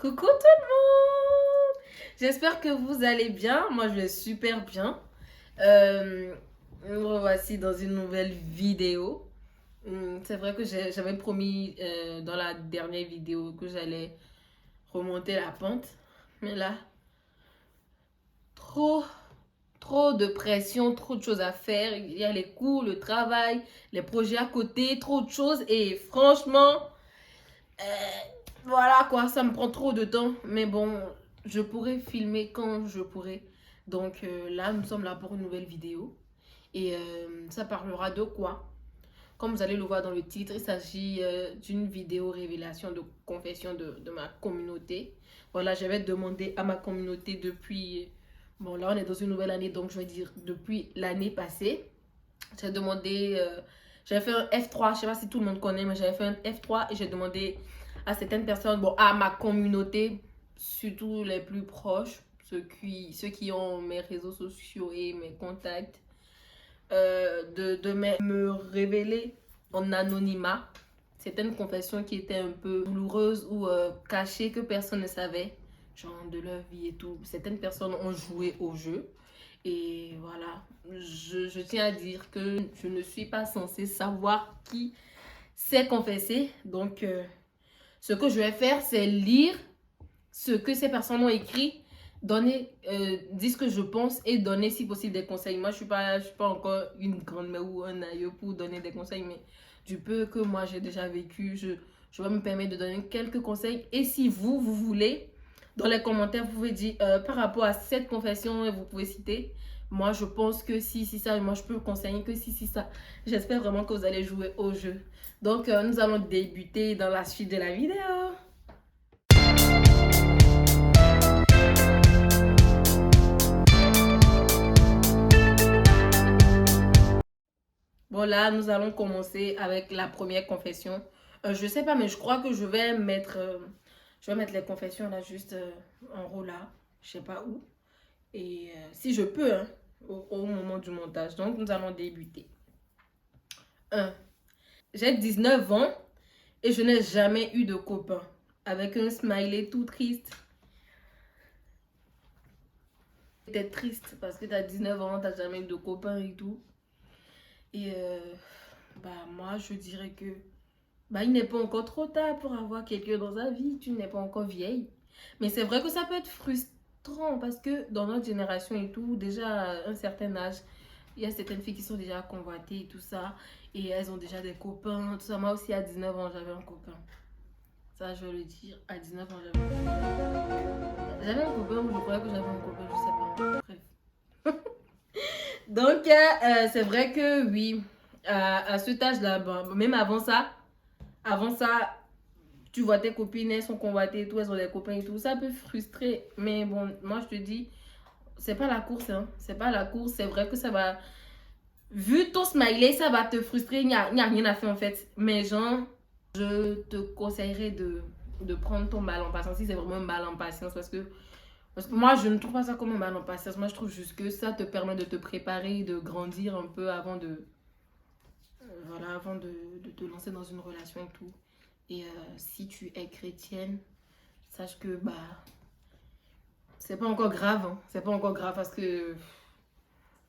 Coucou tout le monde! J'espère que vous allez bien. Moi, je vais super bien. Nous revoici dans une nouvelle vidéo. C'est vrai que j'avais promis dans la dernière vidéo que j'allais remonter la pente. Mais là, trop, trop de pression, trop de choses à faire. Il y a les cours, le travail, les projets à côté, trop de choses. Et franchement, voilà quoi, ça me prend trop de temps. Mais bon, je pourrais filmer quand je pourrais. Donc là, nous sommes là pour une nouvelle vidéo. Et ça parlera de quoi? Comme vous allez le voir dans le titre, il s'agit d'une vidéo révélation de confession de ma communauté. Voilà, j'avais demandé à ma communauté depuis... Bon, là, on est dans une nouvelle année, donc je vais dire depuis l'année passée. J'ai demandé... j'avais fait un F3, je sais pas si tout le monde connaît, mais j'avais fait un F3 et j'ai demandé à certaines personnes, bon, à ma communauté, surtout les plus proches, ceux qui ont mes réseaux sociaux et mes contacts, me révéler en anonymat certaines confessions qui étaient un peu douloureuses ou cachées que personne ne savait, genre de leur vie et tout. Certaines personnes ont joué au jeu. Et voilà, je tiens à dire que je ne suis pas censée savoir qui s'est confessé. Donc, ce que je vais faire, c'est lire ce que ces personnes ont écrit, dire ce que je pense et donner si possible des conseils. Moi, je suis pas encore une grande-mère ou un aïeux pour donner des conseils, mais du peu que moi j'ai déjà vécu, je vais me permettre de donner quelques conseils. Et si vous voulez, dans les commentaires, vous pouvez dire par rapport à cette confession, vous pouvez citer. Moi, je pense que si, ça, moi, je peux conseiller que si, ça. J'espère vraiment que vous allez jouer au jeu. Donc, nous allons débuter dans la suite de la vidéo. Bon, là, nous allons commencer avec la première confession. Je sais pas, mais je crois que je vais mettre les confessions là, juste en haut là. Je sais pas où. Et si je peux, hein, au moment du montage. Donc, nous allons débuter. 1. J'ai 19 ans et je n'ai jamais eu de copain. Avec un smiley tout triste. T'es triste parce que t'as 19 ans, t'as jamais eu de copain et tout. Et bah, moi, je dirais que bah, il n'est pas encore trop tard pour avoir quelqu'un dans sa vie. Tu n'es pas encore vieille. Mais c'est vrai que ça peut être frustrant parce que dans notre génération et tout, déjà à un certain âge, il y a certaines filles qui sont déjà convoitées et tout ça. Et elles ont déjà des copains, tout ça. Moi aussi, à 19 ans, j'avais un copain. Ça, je vais le dire. À 19 ans, j'avais un copain. J'avais un copain ou je croyais que j'avais un copain, je sais pas. Bref. Donc, c'est vrai que oui, à cet âge-là, bon, même avant ça, tu vois tes copines, elles sont convoitées et tout, elles ont des copains et tout. Ça peut frustrer. Mais bon, moi, je te dis, c'est pas la course, hein. C'est pas la course. C'est vrai que ça va. Vu ton smiley, ça va te frustrer. Il n'y a rien à faire en fait. Mais genre, je te conseillerais de prendre ton mal en patience si c'est vraiment un mal en patience. Parce que moi, je ne trouve pas ça comme un mal en patience. Moi, je trouve juste que ça te permet de te préparer, de grandir un peu avant voilà, avant de te lancer dans une relation et tout. Et si tu es chrétienne, sache que bah c'est pas encore grave, hein. C'est pas encore grave parce que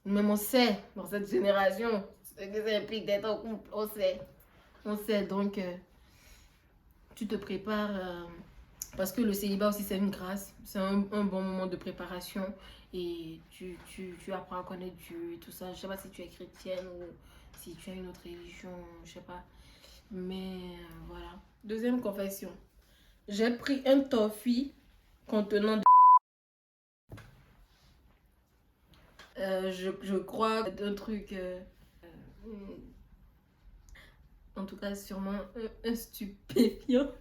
même on sait dans cette génération ce que ça implique d'être en couple, on sait donc tu te prépares parce que le célibat aussi c'est une grâce, c'est un bon moment de préparation et tu apprends à connaître Dieu et tout ça. Je sais pas si tu es chrétienne ou si tu as une autre religion, je sais pas, mais voilà. Deuxième confession, j'ai pris un toffee contenant je crois que c'est un truc, en tout cas sûrement un stupéfiant.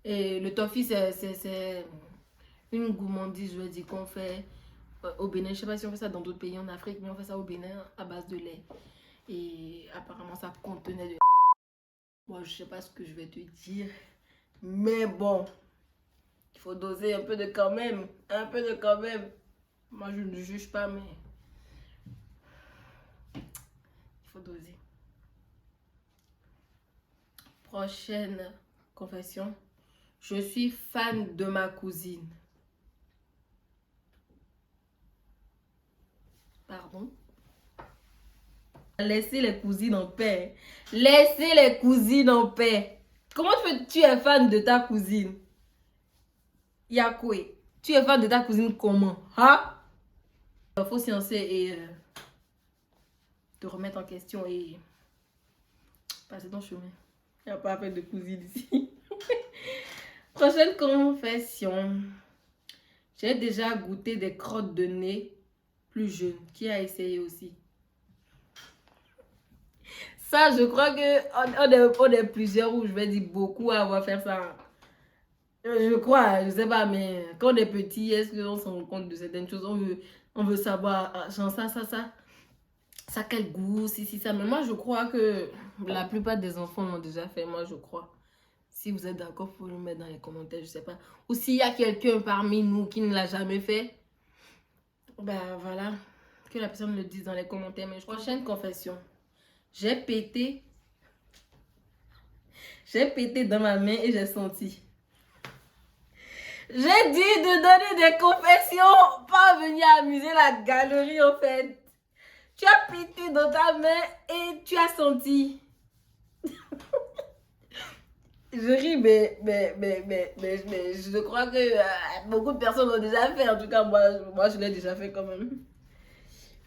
Et le toffee, c'est une gourmandise, je veux dire, qu'on fait au Bénin. Je sais pas si on fait ça dans d'autres pays en Afrique, mais on fait ça au Bénin à base de lait. Et apparemment, ça contenait de... Moi, je sais pas ce que je vais te dire, mais bon, il faut doser un peu de quand même, un peu de quand même. Moi, je ne juge pas, mais il faut doser. Prochaine confession. Je suis fan de ma cousine. Pardon? Laissez les cousines en paix. Laissez les cousines en paix. Comment tu es fan de ta cousine? Yakwe, tu es fan de ta cousine comment? Hein? Il faut sciencer et te remettre en question et passer ton chemin. Il n'y a pas de cousine ici. Prochaine confession. J'ai déjà goûté des crottes de nez plus jeunes. Qui a essayé aussi? Ça, je crois que on est plusieurs où je vais dire beaucoup à avoir faire ça. Je crois, je sais pas, mais quand on est petit, est-ce qu'on se rend compte de certaines choses? On veut savoir, genre ça quel goût, si, ça. Mais moi, je crois que la plupart des enfants l'ont déjà fait, moi, je crois. Si vous êtes d'accord, vous pouvez le mettre dans les commentaires, je sais pas. Ou s'il y a quelqu'un parmi nous qui ne l'a jamais fait, ben voilà, que la personne le dise dans les commentaires. Mais prochaine confession. J'ai pété dans ma main et j'ai senti. J'ai dit de donner des confessions, pas venir amuser la galerie en fait. Tu as pété dans ta main et tu as senti. Je ris, mais je crois que beaucoup de personnes l'ont déjà fait. En tout cas, moi je l'ai déjà fait quand même.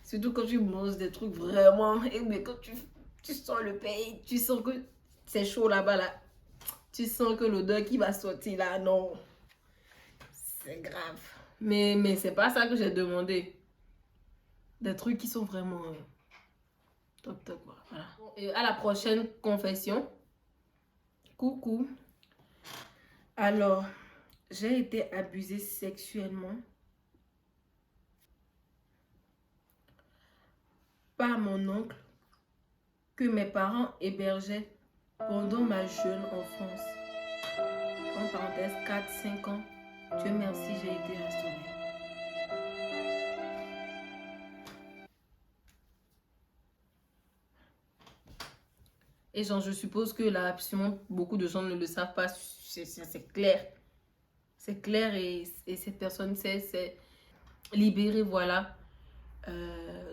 Surtout quand tu manges des trucs vraiment. Mais quand tu sens le pays, tu sens que c'est chaud là-bas, là. Tu sens que l'odeur qui va sortir là, non. C'est grave. Mais c'est pas ça que j'ai demandé. Des trucs qui sont vraiment top, top. Voilà. Et à la prochaine confession. Coucou. Alors, j'ai été abusée sexuellement par mon oncle que mes parents hébergeaient pendant ma jeune enfance. En parenthèse, 4-5 ans. Dieu merci, j'ai été restaurée. Et genre, je suppose que là, absolument, beaucoup de gens ne le savent pas. C'est clair. C'est clair et cette personne s'est libérée, voilà,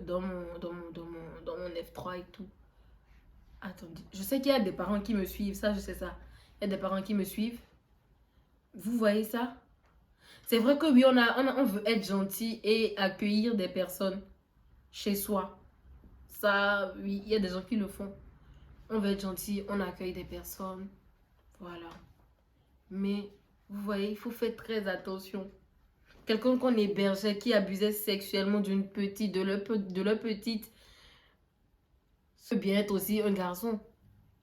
dans mon F3 et tout. Attendez, je sais qu'il y a des parents qui me suivent, ça, je sais ça. Il y a des parents qui me suivent. Vous voyez ça? C'est vrai que oui, on veut être gentil et accueillir des personnes chez soi. Ça, oui, il y a des gens qui le font. On veut être gentil, on accueille des personnes. Voilà. Mais, vous voyez, il faut faire très attention. Quelqu'un qu'on hébergeait, qui abusait sexuellement d'une petite, de leur petite, ça peut bien être aussi un garçon.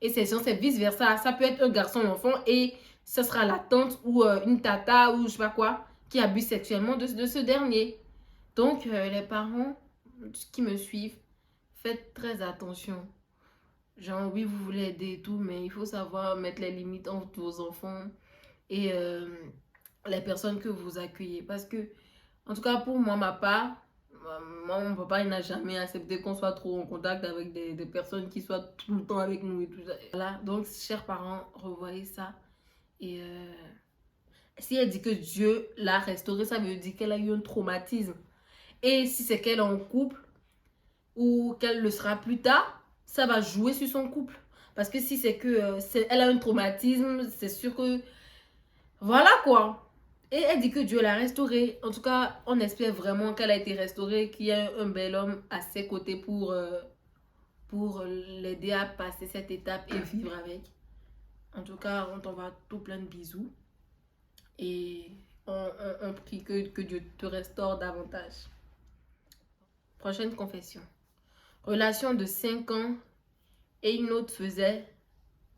Et c'est vice-versa. Ça peut être un garçon, l'enfant, et ce sera la tante ou une tata ou je sais pas quoi qui abuse sexuellement de ce dernier. Donc, les parents qui me suivent, faites très attention. Genre, oui, vous voulez aider et tout, mais il faut savoir mettre les limites entre vos enfants et les personnes que vous accueillez. Parce que, en tout cas, pour moi, ma part, moi, mon papa, il n'a jamais accepté qu'on soit trop en contact avec des personnes qui soient tout le temps avec nous et tout ça. Voilà, donc, chers parents, revoyez ça. Et si elle dit que Dieu l'a restaurée, ça veut dire qu'elle a eu un traumatisme. Et si c'est qu'elle est en couple ou qu'elle le sera plus tard, ça va jouer sur son couple. Parce que si c'est que elle a un traumatisme, c'est sûr que... Voilà quoi. Et elle dit que Dieu l'a restaurée. En tout cas, on espère vraiment qu'elle a été restaurée, qu'il y a un bel homme à ses côtés pour l'aider à passer cette étape et vivre avec. En tout cas, on t'envoie tout plein de bisous. Et on prie que Dieu te restaure davantage. Prochaine confession. Relation de 5 ans et une autre faisait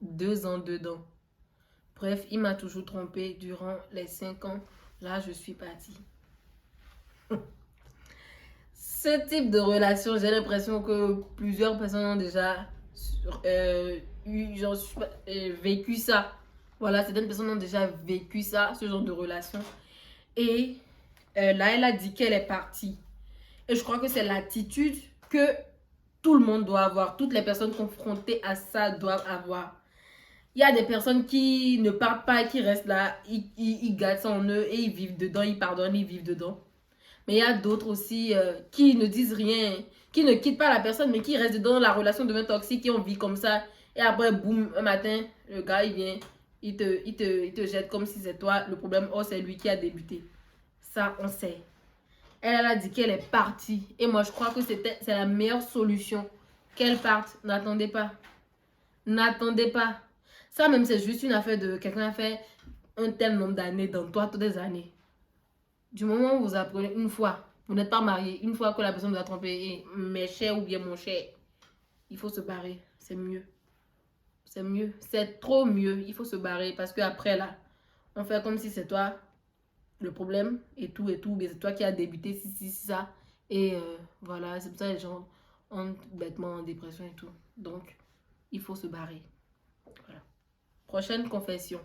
2 ans dedans. Bref, il m'a toujours trompée durant les 5 ans. Là, je suis partie. Ce type de relation, j'ai l'impression que plusieurs personnes ont déjà vécu ça. Voilà, certaines personnes ont déjà vécu ça, ce genre de relation. Et là, elle a dit qu'elle est partie. Et je crois que c'est l'attitude que tout le monde doit avoir. Toutes les personnes confrontées à ça doivent avoir. Il y a des personnes qui ne partent pas, qui restent là, ils gardent ça en eux et ils vivent dedans, ils pardonnent, ils vivent dedans. Mais il y a d'autres aussi qui ne disent rien, qui ne quittent pas la personne, mais qui restent dedans, la relation devient toxique, et on vit comme ça. Et après, boum, un matin, le gars, il vient, il te jette comme si c'est toi le problème. Oh, c'est lui qui a débuté. Ça, on sait. Elle a dit qu'elle est partie. Et moi, je crois que c'est la meilleure solution. Qu'elle parte. N'attendez pas. N'attendez pas. Ça, même, c'est juste une affaire de quelqu'un a fait un tel nombre d'années dans toi, toutes les années. Du moment où vous apprenez une fois, vous n'êtes pas marié, une fois que la personne vous a trompé, et mes chers ou bien mon cher, il faut se barrer. C'est mieux. C'est mieux. C'est trop mieux. Il faut se barrer parce qu'après, là, on fait comme si c'est toi le problème et tout, mais c'est toi qui as débuté, si, ça. Et voilà, c'est pour ça que les gens ont bêtement en dépression et tout. Donc, il faut se barrer. Voilà. Prochaine confession.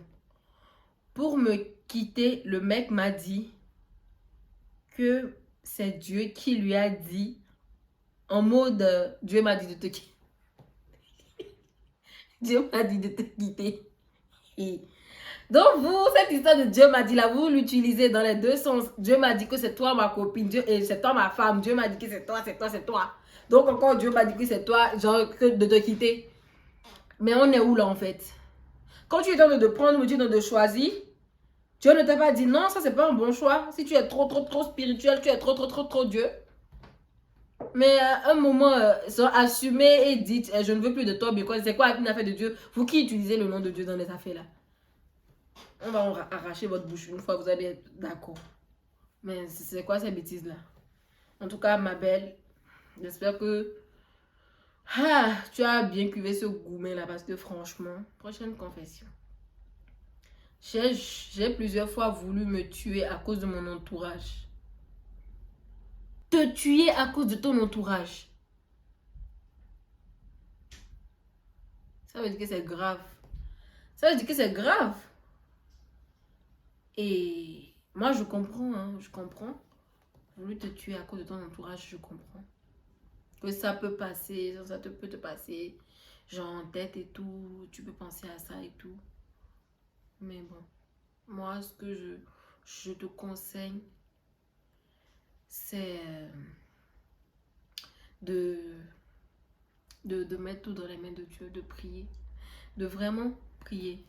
Pour me quitter, le mec m'a dit que c'est Dieu qui lui a dit, en mode Dieu m'a dit de te quitter. Dieu m'a dit de te quitter. Et donc vous, cette histoire de Dieu m'a dit là, vous l'utilisez dans les deux sens. Dieu m'a dit que c'est toi ma copine, Dieu, et c'est toi ma femme. Dieu m'a dit que c'est toi, c'est toi, c'est toi. Donc encore Dieu m'a dit que c'est toi, genre que de te quitter. Mais on est où là en fait? Quand tu es dans de prendre, Dieu dans de choisir, Dieu ne t'a pas dit non, ça c'est pas un bon choix. Si tu es trop spirituel, tu es trop Dieu. Mais à un moment, assumez et dites, je ne veux plus de toi, mais c'est quoi une affaire de Dieu? Vous qui utilisez le nom de Dieu dans les affaires là? On va arracher votre bouche une fois, vous allez être d'accord. Mais c'est quoi ces bêtises là? En tout cas, ma belle, j'espère que tu as bien cuvé ce gourmet là parce que franchement, prochaine confession. J'ai plusieurs fois voulu me tuer à cause de mon entourage. Te tuer à cause de ton entourage. Ça veut dire que c'est grave. Ça veut dire que c'est grave. Et moi, je comprends, hein, je comprends. Voulu te tuer à cause de ton entourage, je comprends. Que ça peut passer, ça peut te passer, genre en tête et tout, tu peux penser à ça et tout. Mais bon, moi, ce que je te conseille, c'est de mettre tout dans les mains de Dieu, de prier, de vraiment prier.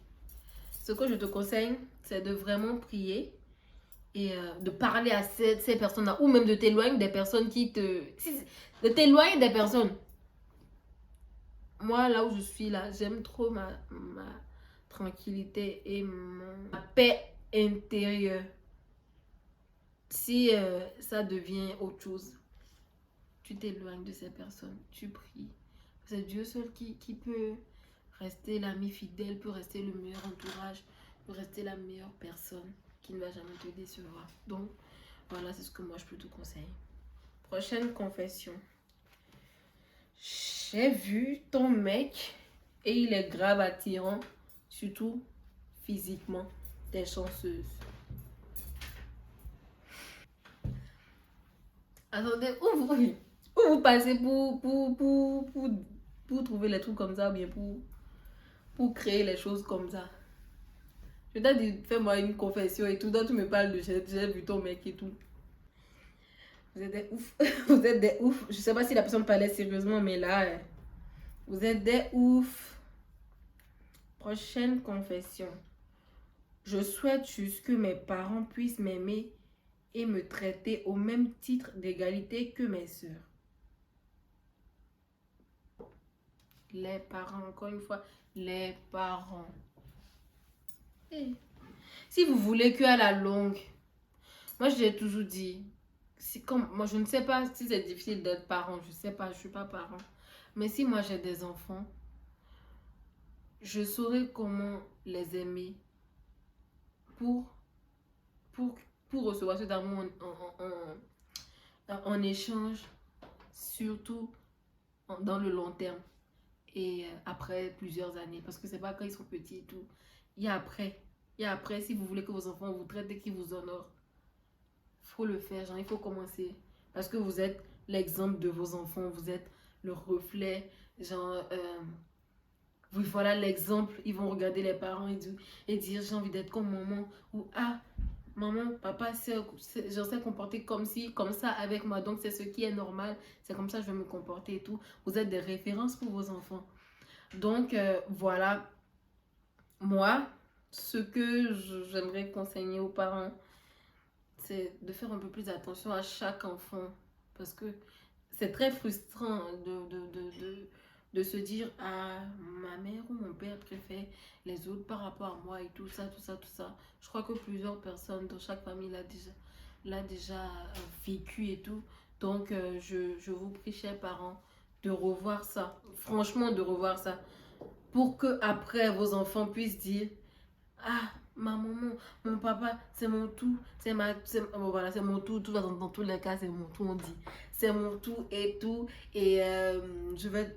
Ce que je te conseille, c'est de vraiment prier et de parler à ces personnes-là, ou même de t'éloigner des personnes qui te... De t'éloigner des personnes. Moi, là où je suis, là, j'aime trop ma tranquillité et ma paix intérieure. Si ça devient autre chose, tu t'éloignes de ces personnes, tu pries. C'est Dieu seul qui peut rester l'ami fidèle, peut rester le meilleur entourage, peut rester la meilleure personne qui ne va jamais te décevoir. Donc, voilà, c'est ce que moi je peux te conseiller. Prochaine confession. J'ai vu ton mec et il est grave attirant, surtout physiquement. T'es chanceuse. Attendez, où vous passez pour trouver les trucs comme ça ou bien pour créer les choses comme ça? Je t'ai dit, fais-moi une confession et tout, donc tu me parles de j'ai vu ton mec et tout. Vous êtes des ouf. Vous êtes des ouf. Je sais pas si la personne parlait sérieusement, mais là, vous êtes des ouf. Prochaine confession. Je souhaite juste que mes parents puissent m'aimer et me traiter au même titre d'égalité que mes soeurs. Les parents, encore une fois, les parents. Hey. Si vous voulez qu'à la longue, moi j'ai toujours dit, comme, moi je ne sais pas si c'est difficile d'être parent, je sais pas, je suis pas parent. Mais si moi j'ai des enfants, je saurais comment les aimer pour, pour, pour recevoir cet amour en échange, surtout dans le long terme. Et après plusieurs années, parce que c'est pas quand ils sont petits et tout. Il y a après. Et après, si vous voulez que vos enfants vous traitent et qu'ils vous honorent, il faut le faire, genre, il faut commencer. Parce que vous êtes l'exemple de vos enfants, vous êtes le reflet, genre, oui, voilà l'exemple. Ils vont regarder les parents et dire j'ai envie d'être comme maman. Ou ah, maman, papa, je sais comporter comme ci, comme ça avec moi. Donc c'est ce qui est normal. C'est comme ça que je vais me comporter et tout. Vous êtes des références pour vos enfants. Donc voilà, moi, ce que j'aimerais conseiller aux parents, c'est de faire un peu plus attention à chaque enfant. Parce que c'est très frustrant de se dire ah ma mère ou mon père préfère les autres par rapport à moi et tout ça tout ça tout ça. Je crois que plusieurs personnes dans chaque famille l'a déjà vécu et tout. Donc je vous prie chers parents de revoir ça, franchement de revoir ça, pour que après vos enfants puissent dire ah, ma maman, mon papa, c'est mon tout. Bon, voilà, c'est mon tout. Tout dans tous les cas, c'est mon tout, on dit. C'est mon tout et tout. Et je vais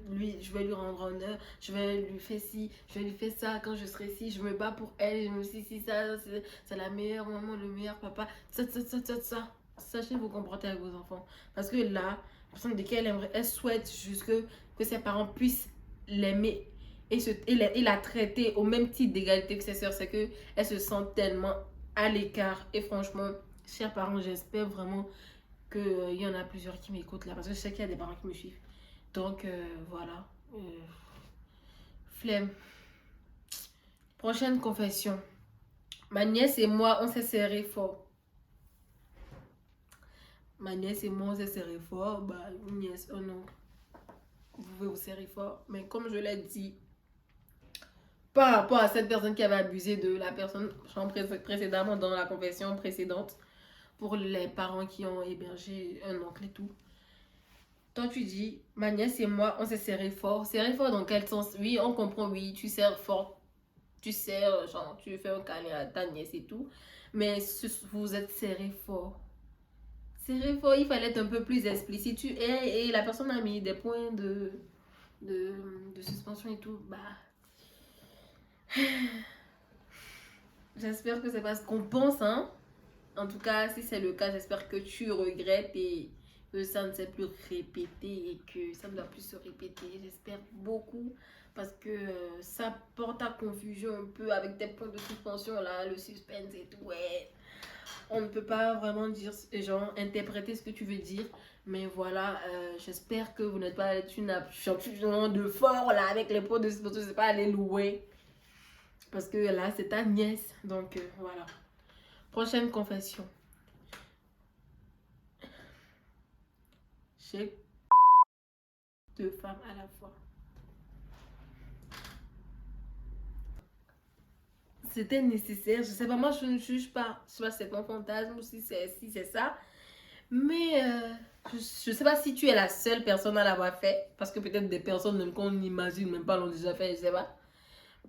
lui rendre honneur. Je vais lui faire ci, je vais lui faire ça quand je serai ci. Je me bats pour elle. Je me suis si ça, c'est la meilleure maman, le meilleur papa. Ça. Sachez vous comporter avec vos enfants. Parce que là, la personne de qui elle aimerait, elle souhaite juste que ses parents puissent l'aimer et la traiter au même titre d'égalité que ses sœurs, c'est qu'elle se sent tellement à l'écart. Et franchement, chers parents, j'espère vraiment qu'il y en a plusieurs qui m'écoutent là, parce que je sais qu'il y a des parents qui me suivent. Donc voilà. Flemme. Prochaine confession. Ma nièce et moi, on s'est serré fort. Ma nièce et moi, on s'est serré fort. Bah, une nièce, un oncle. Vous pouvez vous serrer fort. Mais comme je l'ai dit, par rapport à cette personne qui avait abusé de la personne précédemment dans la confession précédente, pour les parents qui ont hébergé un oncle et tout. Toi, tu dis, ma nièce et moi, on s'est serré fort. Serré fort dans quel sens? Oui, on comprend, oui, tu serres fort. Tu serres, genre, tu fais un câlin à ta nièce et tout. Mais vous êtes serré fort. Serré fort, il fallait être un peu plus explicite. Et la personne a mis des points de suspension et tout. Bah, j'espère que c'est pas ce qu'on pense, hein. En tout cas, si c'est le cas, j'espère que tu regrettes et que ça ne s'est plus répété et que ça ne doit plus se répéter. J'espère beaucoup parce que ça porte à confusion un peu avec tes points de suspension là, le suspense et tout. Ouais. On ne peut pas vraiment dire, genre, interpréter ce que tu veux dire. Mais voilà, j'espère que vous n'êtes pas une champion de fort là avec les points de suspension. C'est pas aller louer. Parce que là, c'est ta nièce. Donc voilà. Prochaine confession. J'ai 2 femmes à la fois. C'était nécessaire. Je sais pas, moi je ne juge pas. Je sais pas si c'est ton fantasme ou si c'est ça. Mais je sais pas si tu es la seule personne à l'avoir fait. Parce que peut-être des personnes même qu'on n'imagine même pas l'ont déjà fait, je sais pas.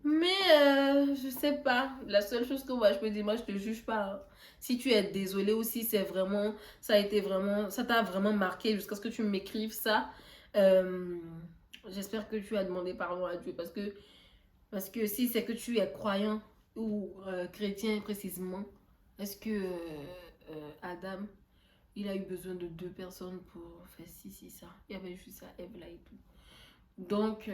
Mais je sais pas. La seule chose que moi je peux dire, moi je te juge pas, hein. Si tu es désolé ou si c'est vraiment, ça t'a vraiment marqué jusqu'à ce que tu m'écrives ça. euh, J'espère que tu as demandé pardon à Dieu parce que si c'est que tu es croyant ou chrétien précisément, est-ce que Adam, il a eu besoin de 2 personnes pour faire ci, ça. Il y avait juste ça, Ève là et tout. Donc,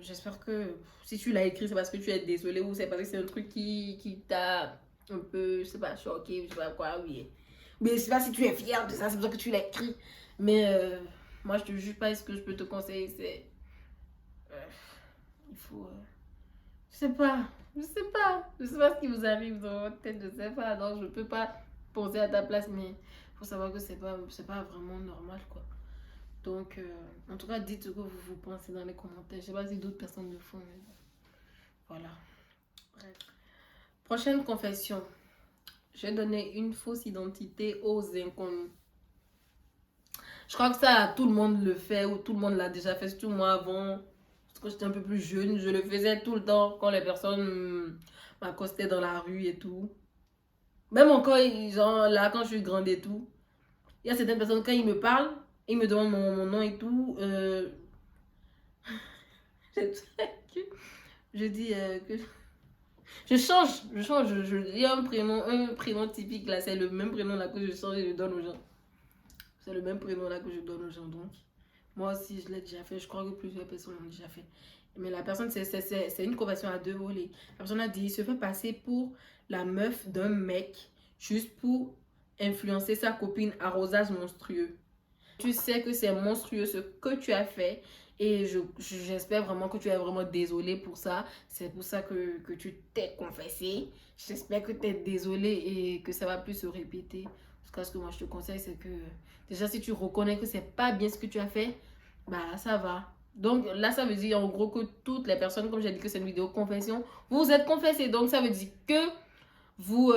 j'espère que si tu l'as écrit, c'est parce que tu es désolé ou c'est parce que c'est un truc qui t'a un peu, je sais pas, choqué, je sais pas quoi, oui. Mais je sais pas si tu es fier de ça, c'est pour ça que tu l'as écrit. Mais moi, je te juge pas, est-ce que je peux te conseiller, c'est... il faut... je sais pas, je sais pas. Je sais pas ce qui vous arrive dans votre tête, je sais pas. Donc, je peux pas penser à ta place, mais faut savoir que c'est pas vraiment normal, quoi. Donc, en tout cas, dites ce que vous pensez dans les commentaires. Je sais pas si d'autres personnes le font, mais voilà. Bref. Prochaine confession. J'ai donné une fausse identité aux inconnus. Je crois que ça, tout le monde le fait ou tout le monde l'a déjà fait. Surtout moi avant, parce que j'étais un peu plus jeune, je le faisais tout le temps quand les personnes m'accostaient dans la rue et tout. Même encore, genre là, quand je suis grande et tout, il y a certaines personnes, quand ils me parlent, ils me demandent mon nom et tout. Je dis que je change. Il y a un prénom typique là, c'est le même prénom là que je change et je donne aux gens. C'est le même prénom là que je donne aux gens. Donc, moi aussi, je l'ai déjà fait. Je crois que plusieurs personnes l'ont déjà fait. Mais la personne, c'est une confession à deux volets. La personne a dit, il se fait passer pour la meuf d'un mec juste pour influencer sa copine, arrosage monstrueux. Tu sais que c'est monstrueux ce que tu as fait et j'espère vraiment que tu es vraiment désolé pour ça. C'est pour ça que tu t'es confessé. J'espère que tu es désolé et que ça va plus se répéter. En tout cas, ce que moi je te conseille, c'est que déjà si tu reconnais que c'est pas bien ce que tu as fait, bah ça va. Donc là, ça veut dire en gros que toutes les personnes, comme j'ai dit que c'est une vidéo confession, vous êtes confessés. Donc ça veut dire que vous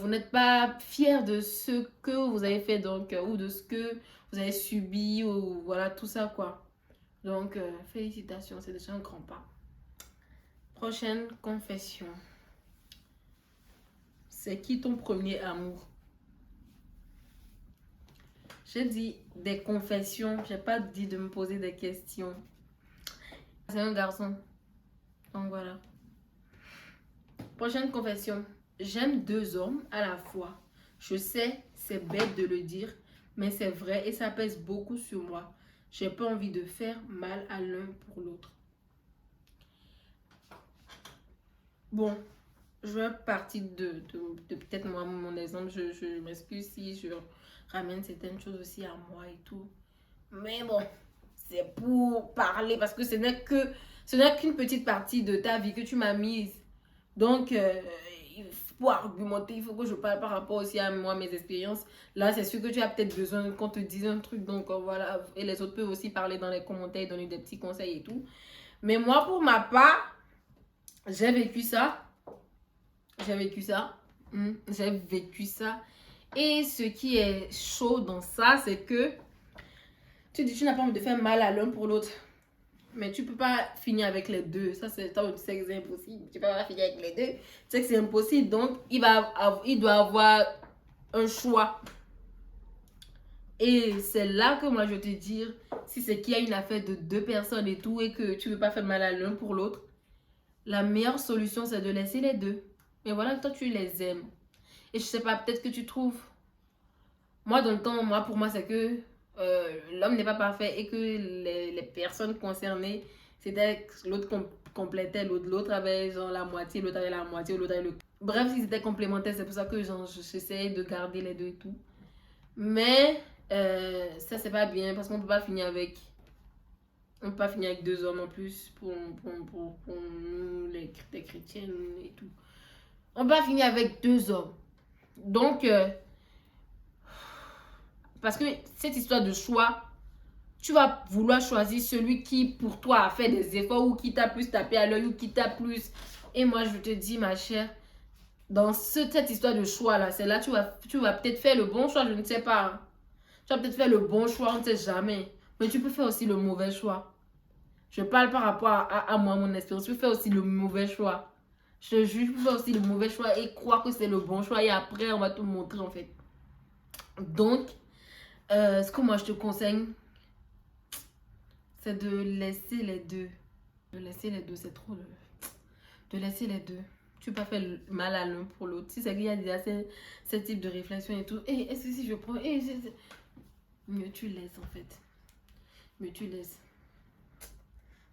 n'êtes pas fier de ce que vous avez fait donc, ou de ce que vous avez subi ou voilà tout ça quoi. Donc félicitations, c'est déjà un grand pas. Prochaine confession. C'est qui ton premier amour? J'ai dit des confessions, j'ai pas dit de me poser des questions. C'est un garçon. Donc voilà. Prochaine confession. J'aime deux hommes à la fois. Je sais, c'est bête de le dire, mais c'est vrai et ça pèse beaucoup sur moi. J'ai pas envie de faire mal à l'un pour l'autre. Bon, je vais partir de peut-être moi, mon exemple. Je m'excuse si je ramène certaines choses aussi à moi et tout. Mais bon, c'est pour parler parce que ce n'est qu'une petite partie de ta vie que tu m'as mise. Donc, pour argumenter, il faut que je parle par rapport aussi à moi, mes expériences. Là, c'est sûr que tu as peut-être besoin qu'on te dise un truc. Donc, voilà. Et les autres peuvent aussi parler dans les commentaires, donner des petits conseils et tout. Mais moi, pour ma part, j'ai vécu ça. J'ai vécu ça. J'ai vécu ça. Et ce qui est chaud dans ça, c'est que tu dis tu n'as pas envie de faire mal à l'un pour l'autre. Mais tu peux pas finir avec les deux. Ça, c'est impossible. Tu peux pas finir avec les deux. Tu sais que c'est impossible. Donc, il doit avoir un choix. Et c'est là que moi, je te dire, si c'est qu'il y a une affaire de deux personnes et tout, et que tu veux pas faire mal à l'un pour l'autre, la meilleure solution, c'est de laisser les deux. Mais voilà, toi, tu les aimes. Et je sais pas, peut-être que tu trouves. Moi, dans le temps, pour moi, c'est que l'homme n'est pas parfait et que les personnes concernées, c'était l'autre complétait l'autre. L'autre avait genre la moitié, l'autre avait la moitié, l'autre avait le... Bref, ils étaient complémentaires. C'est pour ça que j'essayais de garder les deux et tout. Mais ça, c'est pas bien parce qu'on peut pas finir avec... On peut pas finir avec deux hommes en plus pour nous, les chrétiennes et tout. On peut pas finir avec deux hommes. Donc... parce que cette histoire de choix, tu vas vouloir choisir celui qui, pour toi, a fait des efforts ou qui t'a plus tapé à l'œil ou qui t'a plus... Et moi, je te dis, ma chère, dans cette histoire de choix-là, c'est là tu vas peut-être faire le bon choix, je ne sais pas. Tu vas peut-être faire le bon choix, on ne sait jamais. Mais tu peux faire aussi le mauvais choix. Je parle par rapport à moi, mon expérience. Tu peux faire aussi le mauvais choix. Je te jure, tu peux faire aussi le mauvais choix et croire que c'est le bon choix. Et après, on va te montrer, en fait. Donc... ce que moi je te conseille, c'est de laisser les deux. De laisser les deux, c'est trop de laisser les deux. Tu peux pas faire mal à l'un pour l'autre. Si c'est qu'il y a déjà ce type de réflexion et tout, et est-ce que si je prends, mieux tu laisses en fait. Mieux tu laisses.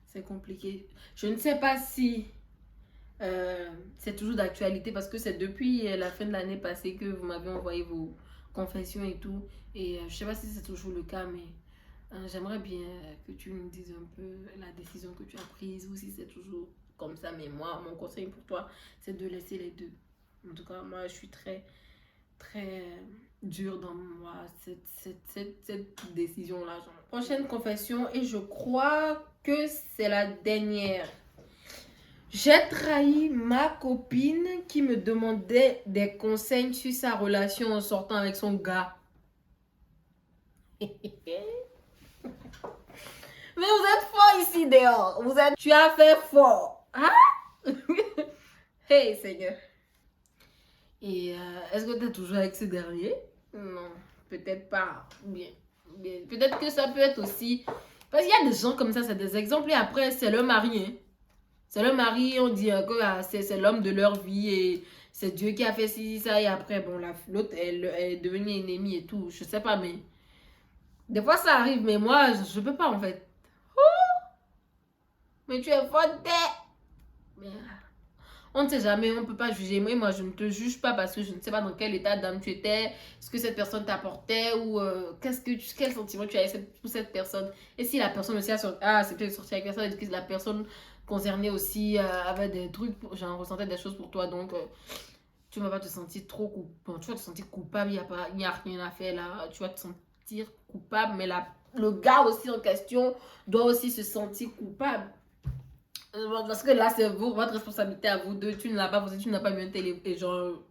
C'est compliqué. Je ne sais pas si c'est toujours d'actualité parce que c'est depuis la fin de l'année passée que vous m'avez envoyé vos confessions et tout. Et je sais pas si c'est toujours le cas, mais j'aimerais bien que tu nous dises un peu la décision que tu as prise ou si c'est toujours comme ça. Mais moi, mon conseil pour toi, c'est de laisser les deux. En tout cas, moi, je suis très, très dure dans moi, cette décision-là. Prochaine confession, et je crois que c'est la dernière. J'ai trahi ma copine qui me demandait des conseils sur sa relation en sortant avec son gars. Mais vous êtes fort ici dehors. Tu as fait fort. Hein? Hey Seigneur. Et est-ce que tu es toujours avec ce dernier? Non, peut-être pas. Bien. Peut-être que ça peut être aussi... Parce qu'il y a des gens comme ça, c'est des exemples. Et après, c'est le mari. Hein? C'est le mari, on dit que c'est l'homme de leur vie et c'est Dieu qui a fait ci, ça. Et après, bon, l'autre, elle est devenue ennemie et tout. Je sais pas, mais... Des fois, ça arrive, mais moi, je peux pas, en fait. Mais tu es faute. Mais on ne sait jamais, on ne peut pas juger. Moi, je ne te juge pas parce que je ne sais pas dans quel état d'âme tu étais, ce que cette personne t'apportait ou quel sentiment tu avais pour cette personne. Et si la personne aussi a accepté de sortir avec personne, et que la personne concernée aussi avait des trucs, genre ressentait des choses pour toi, donc tu ne vas pas te sentir trop coupable. Bon, tu vas te sentir coupable, il n'y a rien à faire là. Tu vas te sentir coupable, mais le gars aussi en question doit aussi se sentir coupable. Parce que là, c'est votre responsabilité à vous deux. Tu ne l'as pas posé, tu n'as pas mis un téléphone, genre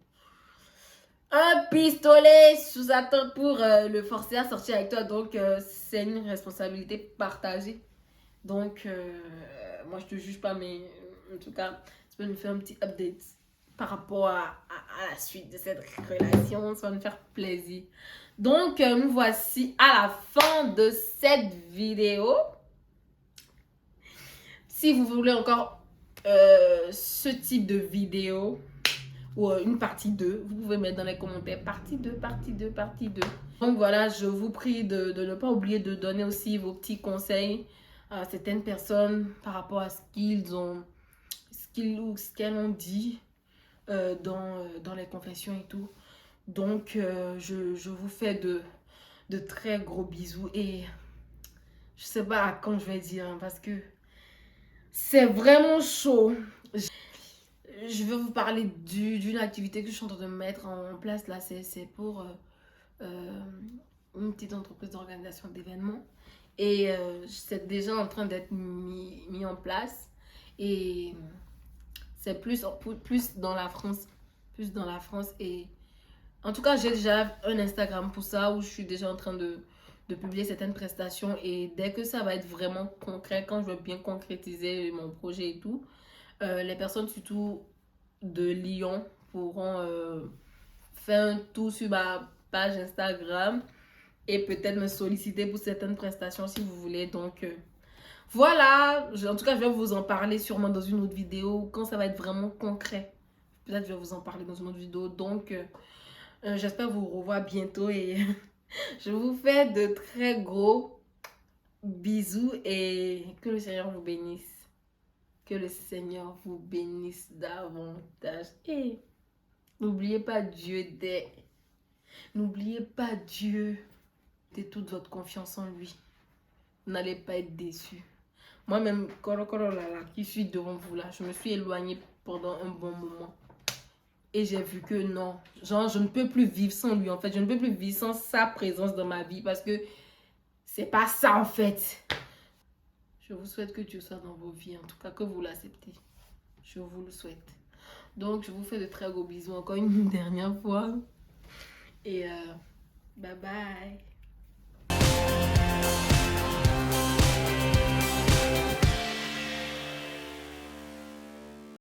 un pistolet sous sa tête pour le forcer à sortir avec toi. Donc, c'est une responsabilité partagée. Donc, moi, je te juge pas, mais en tout cas, tu peux nous faire un petit update par rapport à la suite de cette relation. Ça va nous faire plaisir. Donc, nous voici à la fin de cette vidéo. Si vous voulez encore ce type de vidéo ou une partie 2, vous pouvez mettre dans les commentaires partie 2, partie 2, partie 2. Donc voilà, je vous prie de ne pas oublier de donner aussi vos petits conseils à certaines personnes par rapport à ce qu'ils ont, ce qu'elles ont dit dans les confessions et tout. Donc je vous fais de très gros bisous et je sais pas à quand je vais dire hein, parce que c'est vraiment chaud. Je vais vous parler d'une activité que je suis en train de mettre en place là. C'est pour une petite entreprise d'organisation d'événements. Et c'est déjà en train d'être mis en place. Et c'est plus dans la France. Plus dans la France. Et en tout cas, j'ai déjà un Instagram pour ça où je suis déjà en train de publier certaines prestations. Et dès que ça va être vraiment concret, quand je vais bien concrétiser mon projet et tout, les personnes surtout de Lyon pourront faire un tour sur ma page Instagram et peut-être me solliciter pour certaines prestations si vous voulez. Donc voilà, en tout cas je vais vous en parler sûrement dans une autre vidéo quand ça va être vraiment concret. Peut-être je vais vous en parler dans une autre vidéo. Donc j'espère vous revoir bientôt et je vous fais de très gros bisous et que le Seigneur vous bénisse. Que le Seigneur vous bénisse davantage. Et n'oubliez pas Dieu N'oubliez pas Dieu. Mettez toute votre confiance en lui. Vous n'allez pas être déçus. Moi-même, qui suis devant vous là, je me suis éloignée pendant un bon moment. Et j'ai vu que non, genre je ne peux plus vivre sans lui en fait. Je ne peux plus vivre sans sa présence dans ma vie parce que c'est pas ça en fait. Je vous souhaite que Dieu soit dans vos vies, en tout cas que vous l'acceptez. Je vous le souhaite. Donc, je vous fais de très gros bisous encore une dernière fois. Et bye bye.